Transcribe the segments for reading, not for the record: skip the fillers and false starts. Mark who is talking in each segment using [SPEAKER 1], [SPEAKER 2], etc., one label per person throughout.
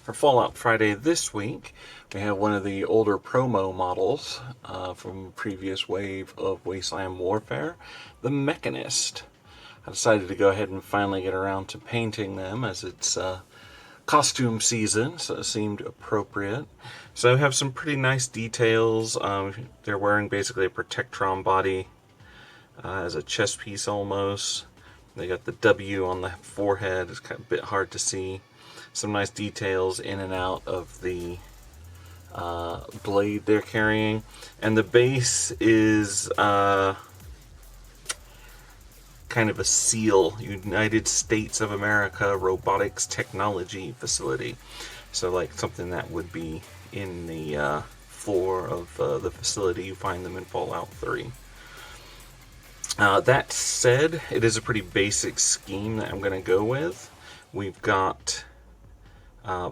[SPEAKER 1] For Fallout Friday this week, we have one of the older promo models from a previous wave of Wasteland Warfare, the Mechanist. I decided to go ahead and finally get around to painting them as it's costume season, so it seemed appropriate. So I have some pretty nice details. They're wearing basically a Protectron body as a chest piece almost. They got the W on the forehead. It's kind of a bit hard to see. Some nice details in and out of the blade they're carrying. And the base is kind of a SEAL, United States of America Robotics Technology Facility. So like something that would be in the floor of the facility. You find them in Fallout 3. That said, it is a pretty basic scheme that I'm going to go with. We've got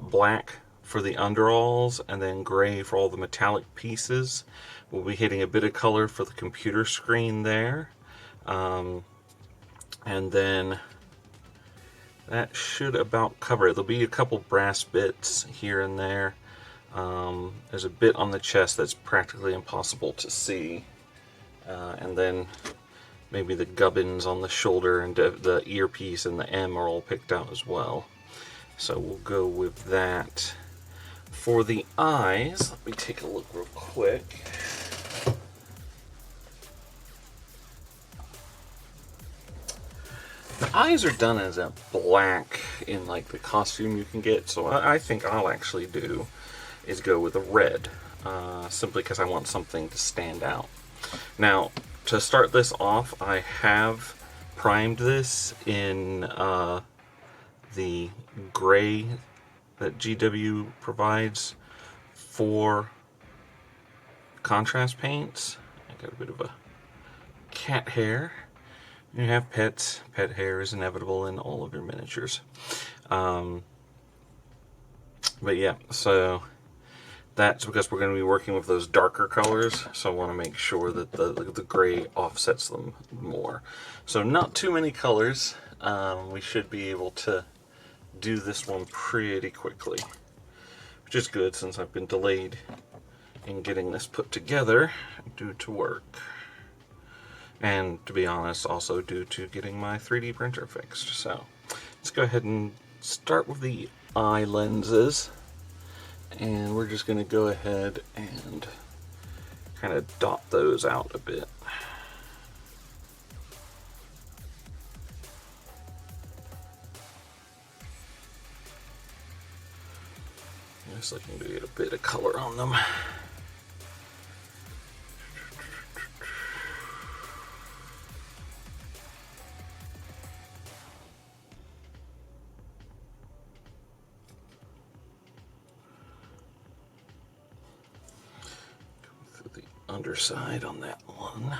[SPEAKER 1] black for the underalls and then gray for all the metallic pieces. We'll be hitting a bit of color for the computer screen there. And then that should about cover it. There'll be a couple brass bits here and there. There's a bit on the chest that's practically impossible to see. And then maybe the gubbins on the shoulder and the earpiece and the M are all picked out as well. So we'll go with that. For the eyes, let me take a look real quick. The eyes are done as a black in like the costume you can get, so I think I'll actually do is go with a red, simply because I want something to stand out. Now, to start this off, I have primed this in the gray that GW provides for contrast paints. I got a bit of a cat hair. You have pets. Pet hair is inevitable in all of your miniatures. But yeah, so that's because we're going to be working with those darker colors, so I want to make sure that the gray offsets them more. So not too many colors. We should be able to do this one pretty quickly, which is good since I've been delayed in getting this put together due to work. And to be honest, also due to getting my 3D printer fixed. So let's go ahead and start with the eye lenses. And we're just going to go ahead and kind of dot those out a bit. Just looking to get a bit of color on them. Go through the underside on that one.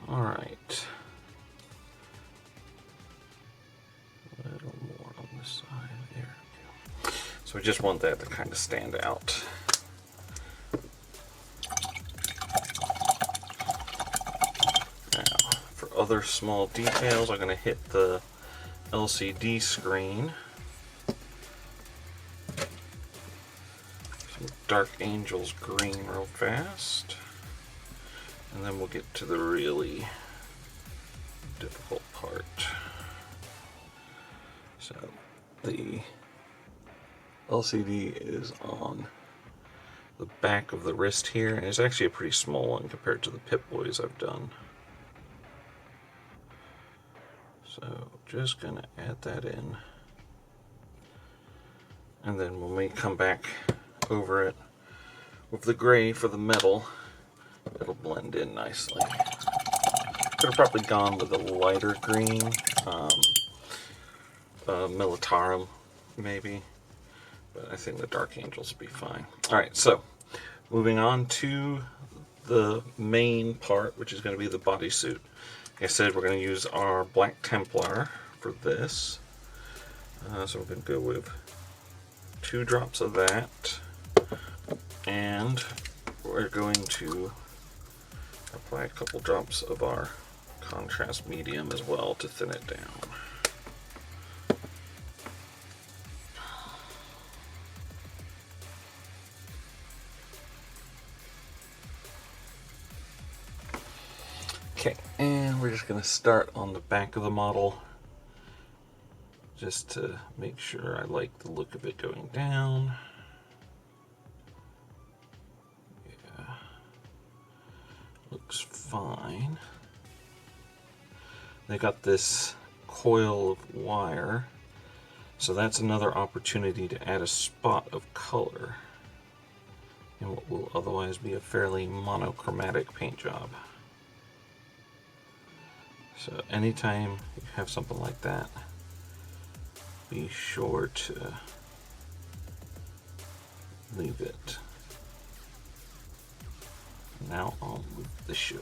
[SPEAKER 1] Alright. A little more on the side. There we go. So we just want that to kind of stand out. Now, for other small details, I'm going to hit the LCD screen. Some Dark Angels green real fast. And then we'll get to the really difficult part. So the LCD is on the back of the wrist here, and it's actually a pretty small one compared to the Pip-Boys I've done. So just gonna add that in. And then when we come back over it with the gray for the metal, it'll blend in nicely. Could have probably gone with a lighter green, Militarum maybe, but I think the Dark Angels will be fine. Alright, so moving on to the main part, which is going to be the bodysuit. Like I said, we're going to use our Black Templar for this. So we're going to go with 2 drops of that. we're going to apply a couple drops of our contrast medium as well to thin it down. Okay, and we're just going to start on the back of the model just to make sure I like the look of it going down. Yeah, looks fine. They got this coil of wire, so that's another opportunity to add a spot of color in what will otherwise be a fairly monochromatic paint job. So anytime you have something like that, be sure to leave it. Now on with the show.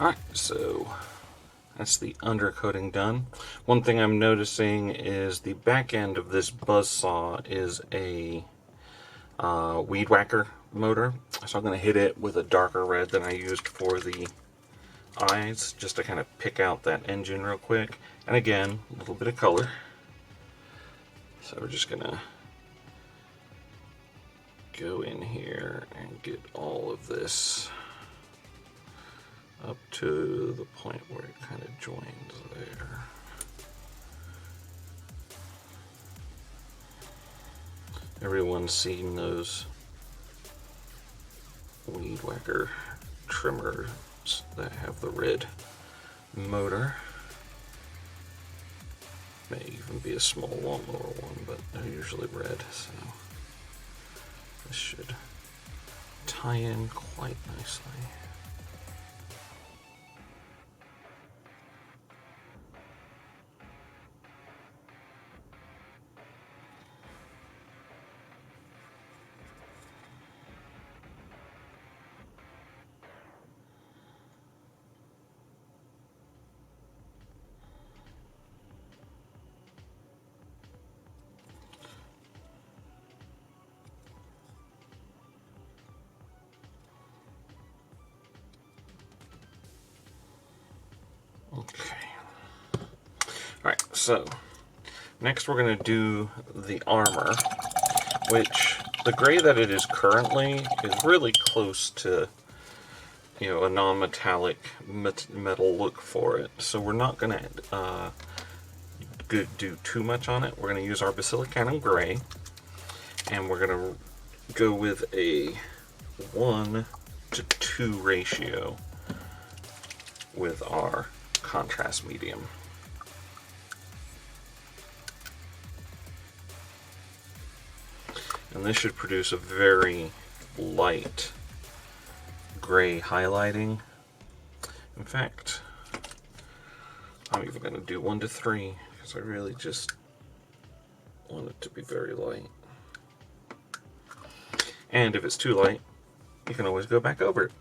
[SPEAKER 1] Alright, so that's the undercoating done. One thing I'm noticing is the back end of this buzzsaw is a weed whacker motor. So I'm going to hit it with a darker red than I used for the eyes, just to kind of pick out that engine real quick. And again, a little bit of color. So we're just going to go in here and get all of this up to the point where it kind of joins there. Everyone's seen those weed whacker trimmers that have the red motor. May even be a small lawnmower one, but they're usually red, so this should tie in quite nicely. Okay. Alright, so next we're going to do the armor, which the gray that it is currently is really close to, you know, a non-metallic metal look for it. So we're not going to do too much on it. We're going to use our Basilicanum gray, and we're going to go with a 1:2 ratio with our contrast medium. And this should produce a very light gray highlighting. In fact, I'm even going to do 1:3 because I really just want it to be very light. And if it's too light, you can always go back over it.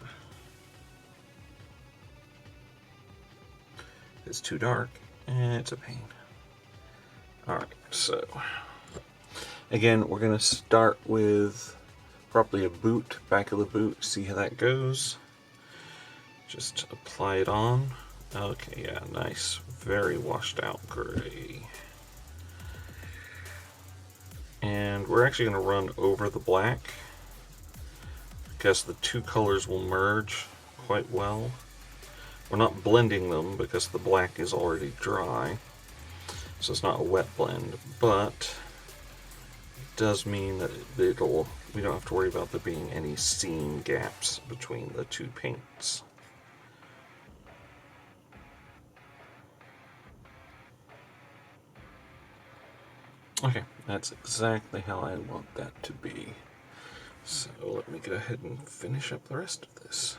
[SPEAKER 1] It's too dark, and it's a pain. Alright, so again, we're going to start with probably a boot, back of the boot, see how that goes. Just apply it on. Okay, yeah, nice. Very washed out gray. And we're actually going to run over the black because the two colors will merge quite well. We're not blending them because the black is already dry, so it's not a wet blend, but it does mean that we don't have to worry about there being any seam gaps between the two paints. Okay, that's exactly how I want that to be. So let me go ahead and finish up the rest of this.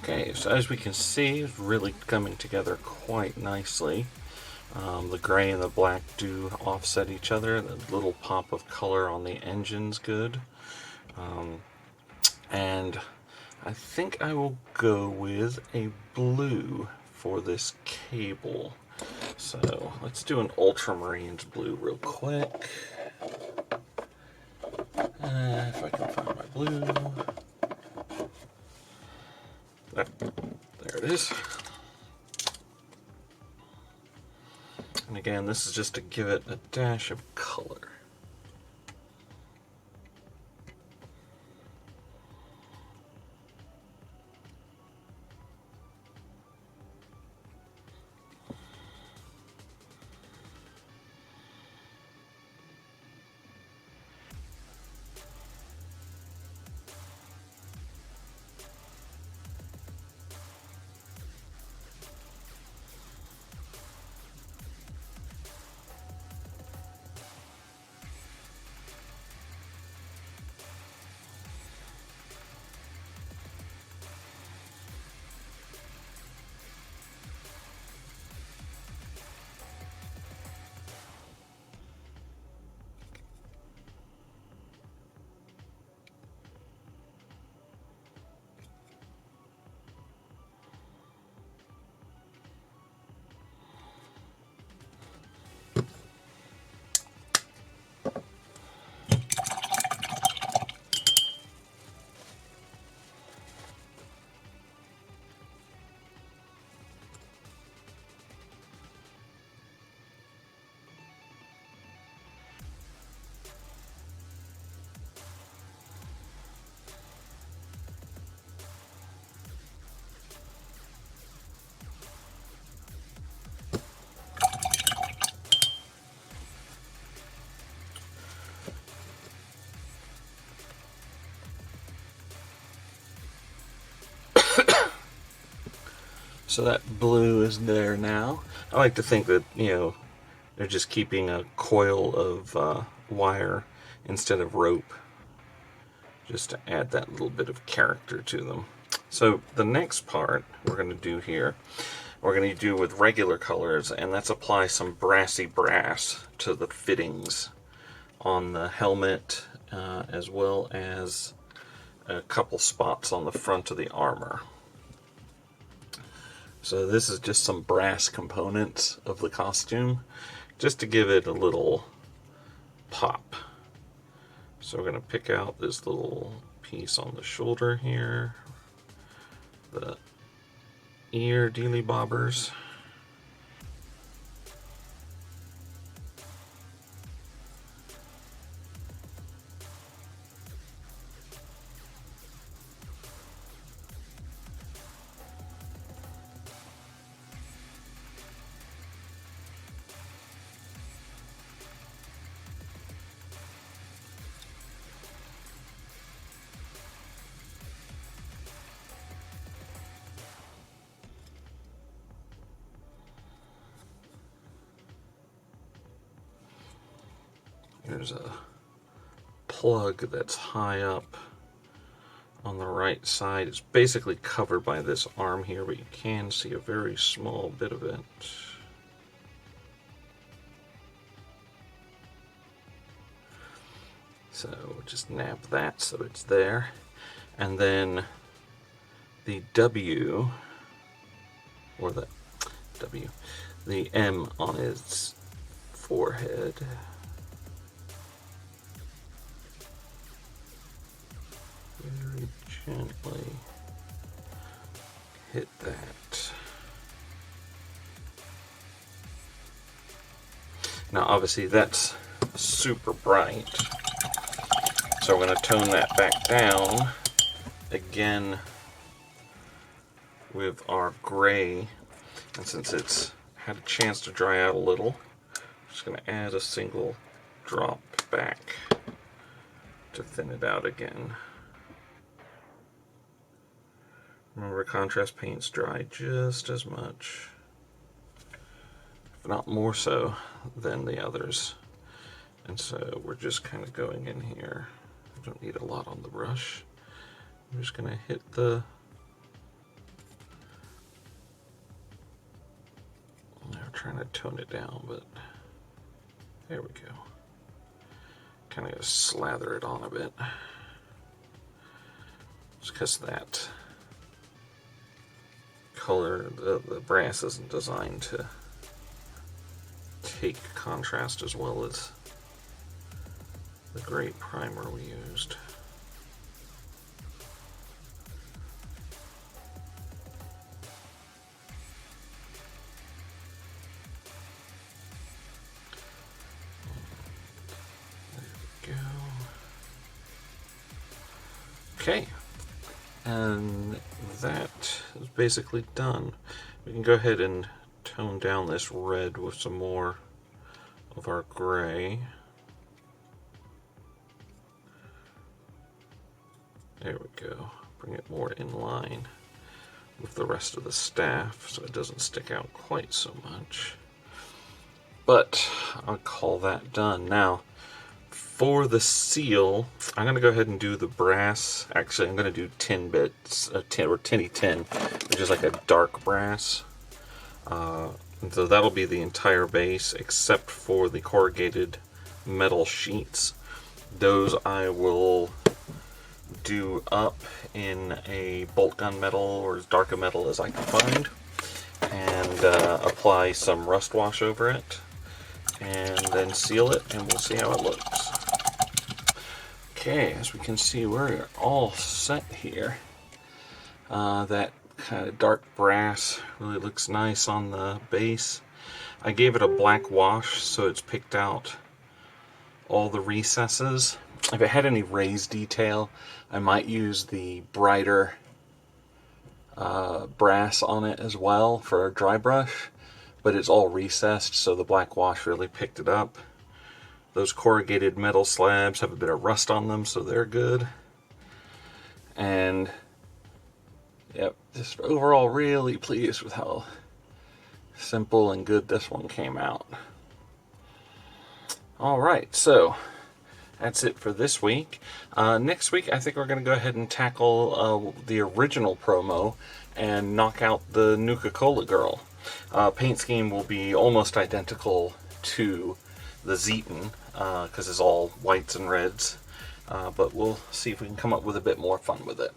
[SPEAKER 1] Okay, so as we can see, it's really coming together quite nicely. The gray and the black do offset each other. The little pop of color on the engine's good. And I think I will go with a blue for this cable. So let's do an Ultramarines blue real quick. If I can find my blue. There it is. And again, this is just to give it a dash of color. So that blue is there now. I like to think that, you know, they're just keeping a coil of wire instead of rope, just to add that little bit of character to them. So the next part we're going to do here, we're going to do with regular colors, and that's apply some Brassy brass to the fittings on the helmet, as well as a couple spots on the front of the armor. So this is just some brass components of the costume, just to give it a little pop. So we're going to pick out this little piece on the shoulder here, the ear dealy bobbers. There's a plug that's high up on the right side. It's basically covered by this arm here, but you can see a very small bit of it. So just nab that so it's there. And then the W, or the W, the M on its forehead. Very gently hit that. Now obviously that's super bright, so we're going to tone that back down again with our gray, and since it's had a chance to dry out a little, I'm just going to add a single drop back to thin it out again. Remember, contrast paints dry just as much, if not more so, than the others. And so we're just kind of going in here. I don't need a lot on the brush. I'm just going to hit the... I'm trying to tone it down, but there we go. Kind of slather it on a bit. Just because that color, the brass isn't designed to take contrast as well as the gray primer we used. There we go. Okay. And that is basically done. We can go ahead and tone down this red with some more of our gray. There we go. Bring it more in line with the rest of the staff so it doesn't stick out quite so much. But I'll call that done. Now, for the seal, I'm going to go ahead and do the brass. Actually, I'm going to do tin bits, or tinny tin, which is like a dark brass. So that'll be the entire base, except for the corrugated metal sheets. Those I will do up in a bolt gun metal, or as dark a metal as I can find, and apply some rust wash over it, and then seal it, and we'll see how it looks. Okay, as we can see, we're all set here. That kind of dark brass really looks nice on the base. I gave it a black wash so it's picked out all the recesses. If it had any raised detail, I might use the brighter brass on it as well for a dry brush, but it's all recessed, so the black wash really picked it up. Those corrugated metal slabs have a bit of rust on them, so they're good. And Yep, just overall really pleased with how simple and good this one came out. Alright, so that's it for this week. Next week, I think we're going to go ahead and tackle the original promo and knock out the Nuka-Cola girl. Paint scheme will be almost identical to the Zeton, because it's all whites and reds. But we'll see if we can come up with a bit more fun with it.